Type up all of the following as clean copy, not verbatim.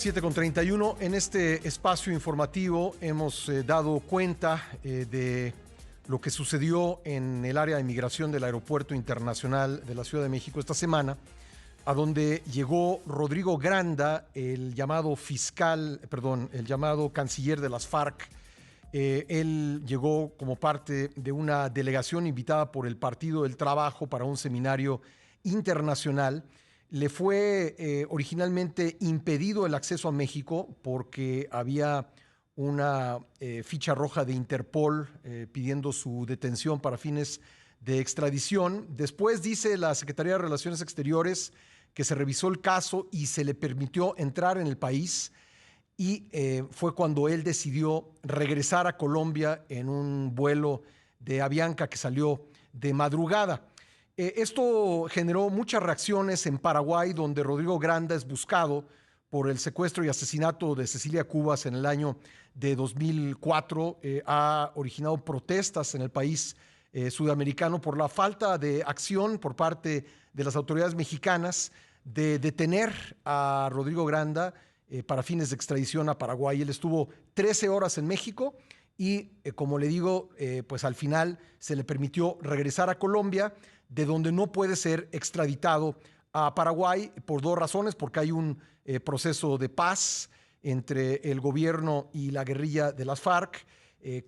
7:31. En este espacio informativo hemos dado cuenta de lo que sucedió en el área de migración del Aeropuerto Internacional de la Ciudad de México esta semana, a donde llegó Rodrigo Granda, el llamado el llamado canciller de las FARC. Él llegó como parte de una delegación invitada por el Partido del Trabajo para un seminario internacional. Le fue originalmente impedido el acceso a México porque había una ficha roja de Interpol pidiendo su detención para fines de extradición. Después dice la Secretaría de Relaciones Exteriores que se revisó el caso y se le permitió entrar en el país, y fue cuando él decidió regresar a Colombia en un vuelo de Avianca que salió de madrugada. Esto generó muchas reacciones en Paraguay, donde Rodrigo Granda es buscado por el secuestro y asesinato de Cecilia Cubas en el año de 2004. Ha originado protestas en el país sudamericano por la falta de acción por parte de las autoridades mexicanas de detener a Rodrigo Granda para fines de extradición a Paraguay. Él estuvo 13 horas en México y, como le digo, pues al final se le permitió regresar a Colombia, de donde no puede ser extraditado a Paraguay por dos razones: porque hay un proceso de paz entre el gobierno y la guerrilla de las FARC,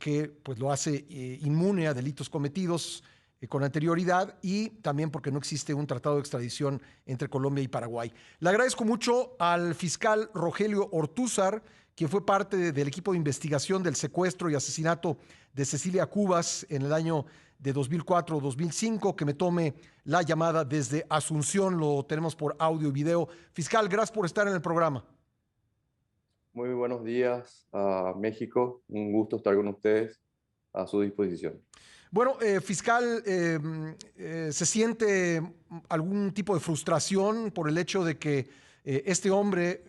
que pues lo hace inmune a delitos cometidos con anterioridad, y también porque no existe un tratado de extradición entre Colombia y Paraguay. Le agradezco mucho al fiscal Rogelio Ortúzar, quien fue parte del equipo de investigación del secuestro y asesinato de Cecilia Cubas en el año de 2004-2005, que me tome la llamada desde Asunción. Lo tenemos por audio y video. Fiscal, gracias por estar en el programa. Muy buenos días a México, un gusto estar con ustedes, a su disposición. Bueno, fiscal, ¿se siente algún tipo de frustración por el hecho de que este hombre,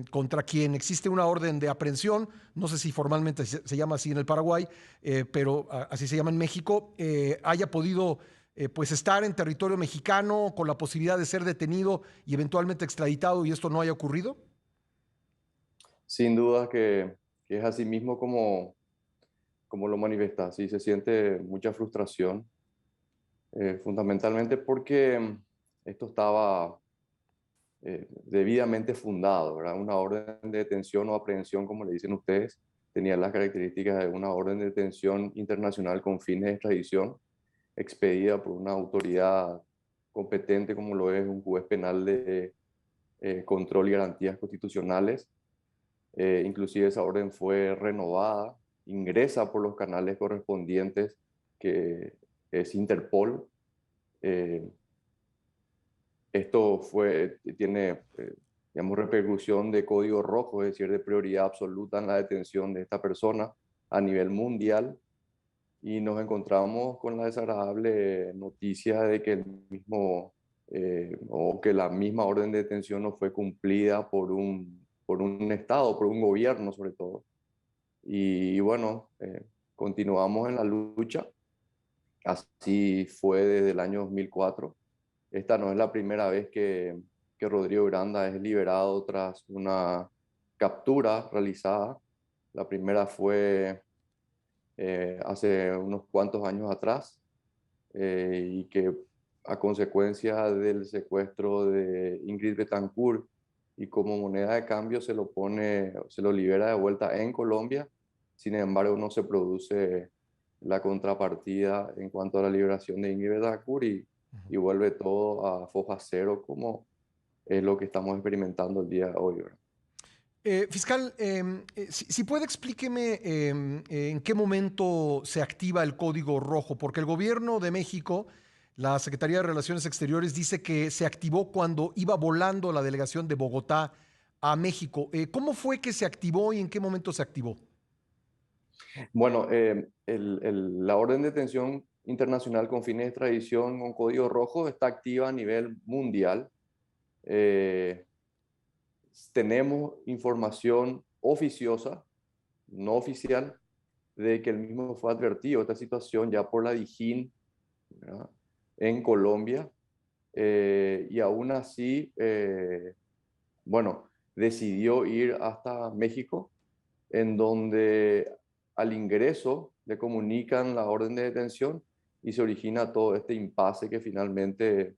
contra quien existe una orden de aprehensión, no sé si formalmente se llama así en el Paraguay, pero así se llama en México, haya podido pues estar en territorio mexicano con la posibilidad de ser detenido y eventualmente extraditado, y esto no haya ocurrido? Sin duda que es así mismo como lo manifiesta, sí se siente mucha frustración, fundamentalmente porque esto estaba debidamente fundado, ¿verdad? Una orden de detención o aprehensión, como le dicen ustedes, tenía las características de una orden de detención internacional con fines de extradición, expedida por una autoridad competente como lo es un juez penal de control y garantías constitucionales. Inclusive esa orden fue renovada, ingresa por los canales correspondientes, que es Interpol. Eh, Esto tiene, digamos, repercusión de código rojo, es decir, de prioridad absoluta en la detención de esta persona a nivel mundial. Y nos encontramos con la desagradable noticia de que o que la misma orden de detención no fue cumplida por un Estado, por un gobierno sobre todo. Y bueno, continuamos en la lucha. Así fue desde el año 2004. Esta no es la primera vez que Rodrigo Granda es liberado tras una captura realizada. La primera fue hace unos cuantos años atrás, y que a consecuencia del secuestro de Ingrid Betancourt y como moneda de cambio se lo libera de vuelta en Colombia. Sin embargo, no se produce la contrapartida en cuanto a la liberación de Ingrid Betancourt, y vuelve todo a foja cero, como es lo que estamos experimentando el día de hoy, ¿verdad? Fiscal, si puede, explíqueme en qué momento se activa el código rojo, porque el gobierno de México, la Secretaría de Relaciones Exteriores, dice que se activó cuando iba volando la delegación de Bogotá a México. ¿Cómo fue que se activó y en qué momento se activó? Bueno, la orden de detención internacional con fines de extradición con código rojo está activa a nivel mundial. Eh, Tenemos información oficiosa, no oficial, de que el mismo fue advertido esta situación ya por la DIJÍN, ¿verdad?, en Colombia. Y aún así, bueno, decidió ir hasta México, en donde al ingreso le comunican la orden de detención y se origina todo este impasse que finalmente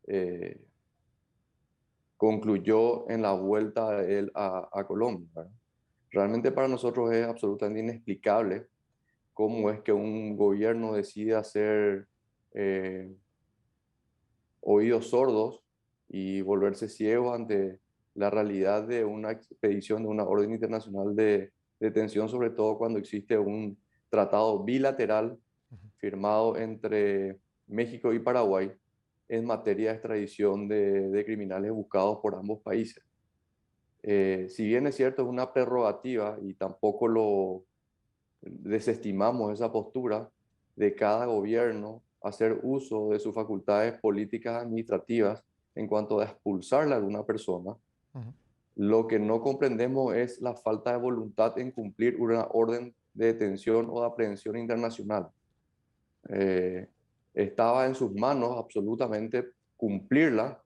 eh, concluyó en la vuelta de él a Colombia, ¿verdad? Realmente para nosotros es absolutamente inexplicable cómo es que un gobierno decide hacer eh, oídos sordos y volverse ciego ante la realidad de una expedición de una orden internacional de detención, sobre todo cuando existe un tratado bilateral firmado entre México y Paraguay en materia de extradición de criminales buscados por ambos países. Si bien es cierto, es una prerrogativa y tampoco lo desestimamos esa postura de cada gobierno hacer uso de sus facultades políticas administrativas en cuanto a expulsarle a alguna persona. Ujú. Lo que no comprendemos es la falta de voluntad en cumplir una orden de detención o de aprehensión internacional. Eh, Estaba en sus manos absolutamente cumplirla,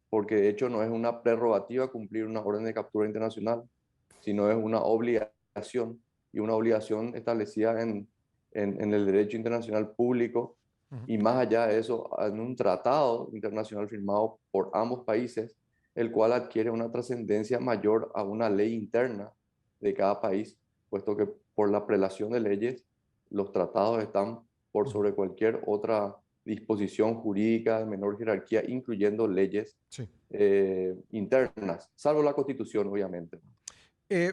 porque de hecho no es una prerrogativa cumplir una orden de captura internacional, sino es una obligación, y una obligación establecida en el derecho internacional público, Ujú. y más allá de eso, en un tratado internacional firmado por ambos países, el cual adquiere una trascendencia mayor a una ley interna de cada país, puesto que por la prelación de leyes, los tratados están por Ujú. sobre cualquier otra disposición jurídica de menor jerarquía, incluyendo leyes Sí. internas, salvo la Constitución, obviamente.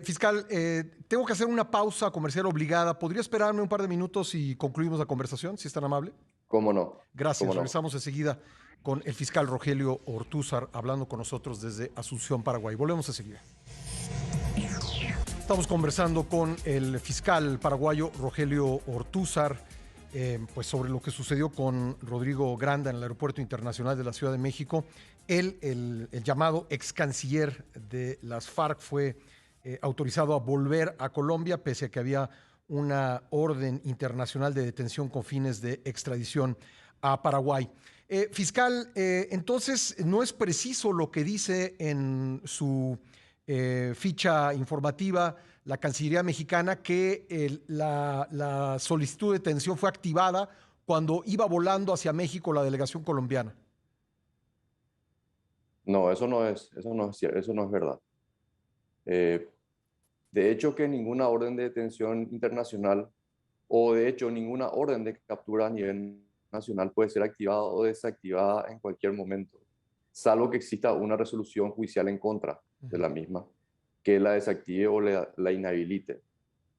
Fiscal, tengo que hacer una pausa comercial obligada. ¿Podría esperarme un par de minutos y concluimos la conversación, si es tan amable? ¿Cómo no? Gracias. ¿Cómo no? Regresamos enseguida con el fiscal Rogelio Ortúzar hablando con nosotros desde Asunción, Paraguay. Volvemos enseguida. Estamos conversando con el fiscal paraguayo Rogelio Ortúzar, pues sobre lo que sucedió con Rodrigo Granda en el Aeropuerto Internacional de la Ciudad de México. Él, el llamado ex canciller de las FARC, fue autorizado a volver a Colombia, pese a que había una orden internacional de detención con fines de extradición a Paraguay. Fiscal, entonces no es preciso lo que dice en su ficha informativa la Cancillería mexicana que la solicitud de detención fue activada cuando iba volando hacia México la delegación colombiana. No, eso no es verdad. Eh, de hecho, que ninguna orden de detención internacional o de hecho ninguna orden de captura a nivel nacional puede ser activada o desactivada en cualquier momento, salvo que exista una resolución judicial en contra de la misma, que la desactive o la inhabilite.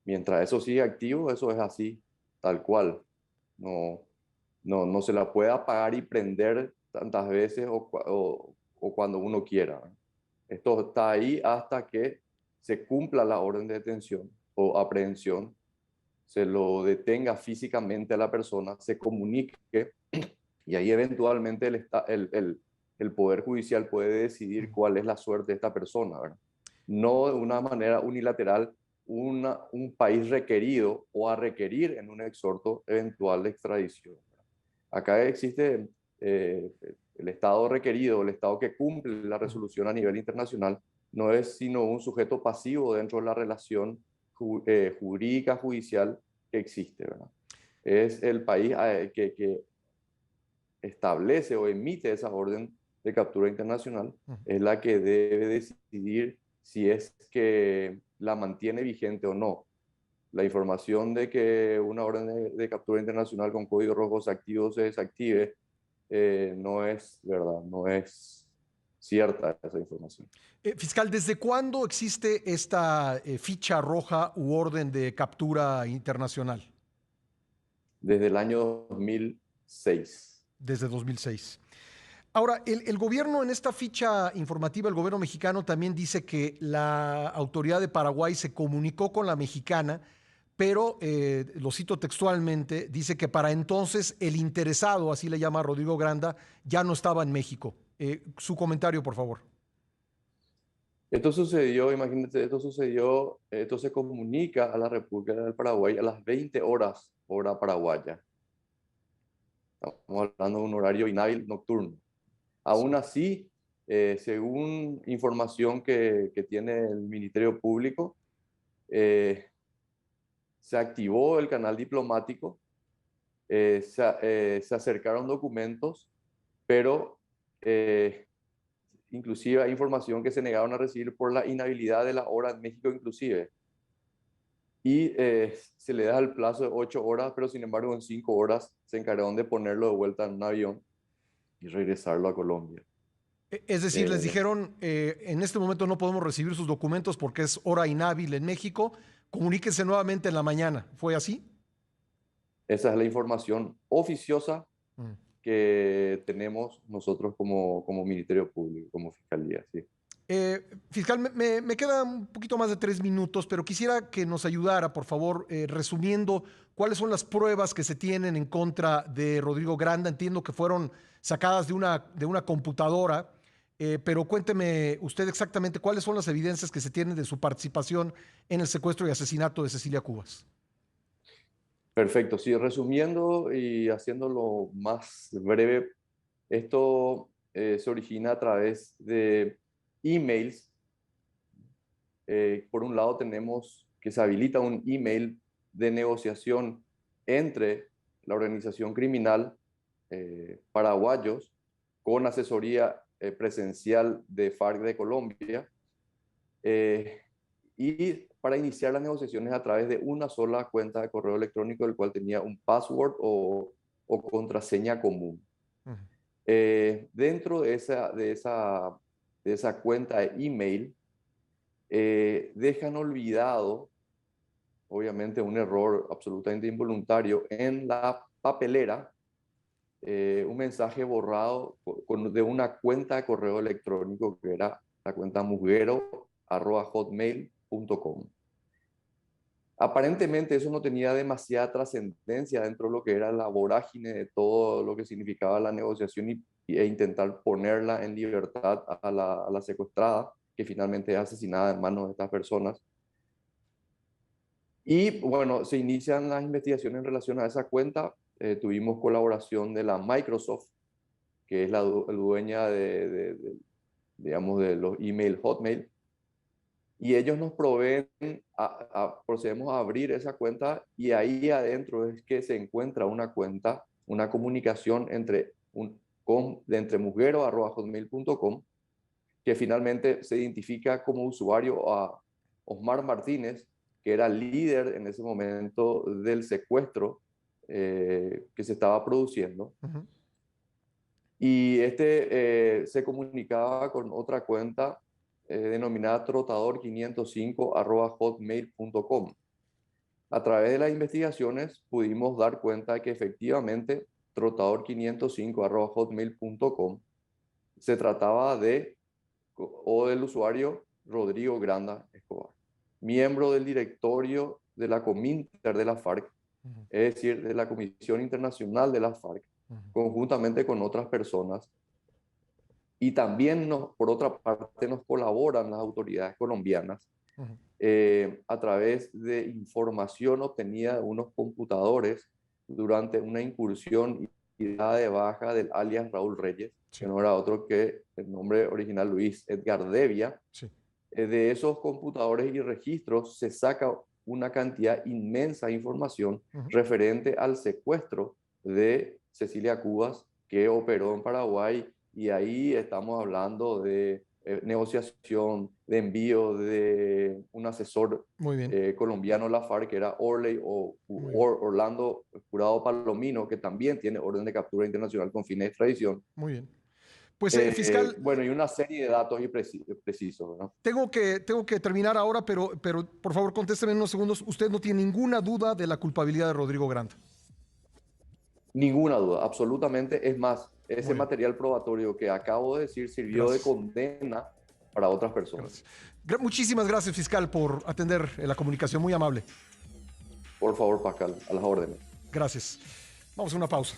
Mientras eso sigue activo, eso es así, tal cual. No, no se la puede apagar y prender tantas veces o cuando uno quiera. Esto está ahí hasta que se cumpla la orden de detención o aprehensión, se lo detenga físicamente a la persona, se comunique y ahí eventualmente el Poder Judicial puede decidir cuál es la suerte de esta persona, ¿verdad? No de una manera unilateral, un país requerido o a requerir en un exhorto eventual de extradición. Acá existe el Estado requerido, el Estado que cumple la resolución a nivel internacional, no es sino un sujeto pasivo dentro de la relación jurídica judicial que existe, ¿verdad? Es el país que establece o emite esa orden de captura internacional, es la que debe decidir si es que la mantiene vigente o no. La información de que una orden de captura internacional con código rojo se active o se desactive no es verdad, no es cierta esa información. Fiscal, ¿desde cuándo existe esta ficha roja u orden de captura internacional? Desde el año 2006. Desde 2006. Ahora, el gobierno en esta ficha informativa, el gobierno mexicano también dice que la autoridad de Paraguay se comunicó con la mexicana, pero, lo cito textualmente, dice que para entonces el interesado, así le llama Rodrigo Granda, ya no estaba en México. Su comentario, por favor. Esto sucedió, imagínate, esto se comunica a la República del Paraguay a las 20 horas, hora paraguaya. Estamos hablando de un horario inhábil nocturno. Sí. Aún así, Según información que tiene el Ministerio Público, se activó el canal diplomático, se acercaron documentos, pero inclusive hay información que se negaron a recibir por la inhabilidad de la hora en México inclusive. Y se le da el plazo de 8 horas, pero sin embargo en 5 horas se encargaron de ponerlo de vuelta en un avión y regresarlo a Colombia. Es decir, les dijeron, en este momento no podemos recibir sus documentos porque es hora inhábil en México, comuníquense nuevamente en la mañana. ¿Fue así? Esa es la información oficiosa que tenemos nosotros como Ministerio Público, como Fiscalía. ¿Sí? Fiscal, me queda un poquito más de 3 minutos, pero quisiera que nos ayudara, por favor, resumiendo cuáles son las pruebas que se tienen en contra de Rodrigo Granda. Entiendo que fueron sacadas de una computadora, pero cuénteme usted exactamente cuáles son las evidencias que se tienen de su participación en el secuestro y asesinato de Cecilia Cubas. Perfecto, sí, resumiendo y haciéndolo más breve, esto se origina a través de emails. Por un lado tenemos que se habilita un email de negociación entre la organización criminal Paraguayos con asesoría presencial de FARC de Colombia y para iniciar las negociaciones a través de una sola cuenta de correo electrónico del cual tenía un password o contraseña común. Dentro de esa cuenta de email dejan olvidado, obviamente un error absolutamente involuntario, en la papelera un mensaje borrado de una cuenta de correo electrónico que era la cuenta muguero@hotmail.com. Aparentemente eso no tenía demasiada trascendencia dentro de lo que era la vorágine de todo lo que significaba la negociación e intentar ponerla en libertad a la secuestrada, que finalmente es asesinada en manos de estas personas. Y bueno, se inician las investigaciones en relación a esa cuenta. Tuvimos colaboración de la Microsoft, que es la dueña digamos, de los email Hotmail. Y ellos nos proveen, procedemos a abrir esa cuenta y ahí adentro es que se encuentra una cuenta, una comunicación entre muguero@hotmail.com, que finalmente se identifica como usuario a Osmar Martínez, que era líder en ese momento del secuestro que se estaba produciendo. Y se comunicaba con otra cuenta denominada trotador505@hotmail.com. A través de las investigaciones pudimos dar cuenta de que efectivamente trotador505@hotmail.com se trataba del usuario Rodrigo Granda Escobar, miembro del directorio de la Cominter de la FARC, es decir, de la Comisión Internacional de la FARC, conjuntamente con otras personas. Y también, por otra parte, nos colaboran las autoridades colombianas a través de información obtenida de unos computadores durante una incursión y dada de baja del alias Raúl Reyes, que no era otro que el nombre original Luis Edgar Devia. De esos computadores y registros se saca una cantidad inmensa de información referente al secuestro de Cecilia Cubas, que operó en Paraguay, y ahí estamos hablando de negociación, de envío de un asesor colombiano de la FARC, que era Orlando Jurado Palomino, que también tiene orden de captura internacional con fines de extradición. Muy bien. Pues, fiscal... Bueno, y una serie de datos precisos, ¿no? Tengo que terminar ahora, pero por favor contésteme en unos segundos. ¿Usted no tiene ninguna duda de la culpabilidad de Rodrigo Granda? Ninguna duda, absolutamente. Es más, ese material probatorio que acabo de decir sirvió de condena para otras personas. Muchísimas gracias, fiscal, por atender la comunicación. Muy amable. Por favor, Pascal, a las órdenes. Gracias. Vamos a una pausa.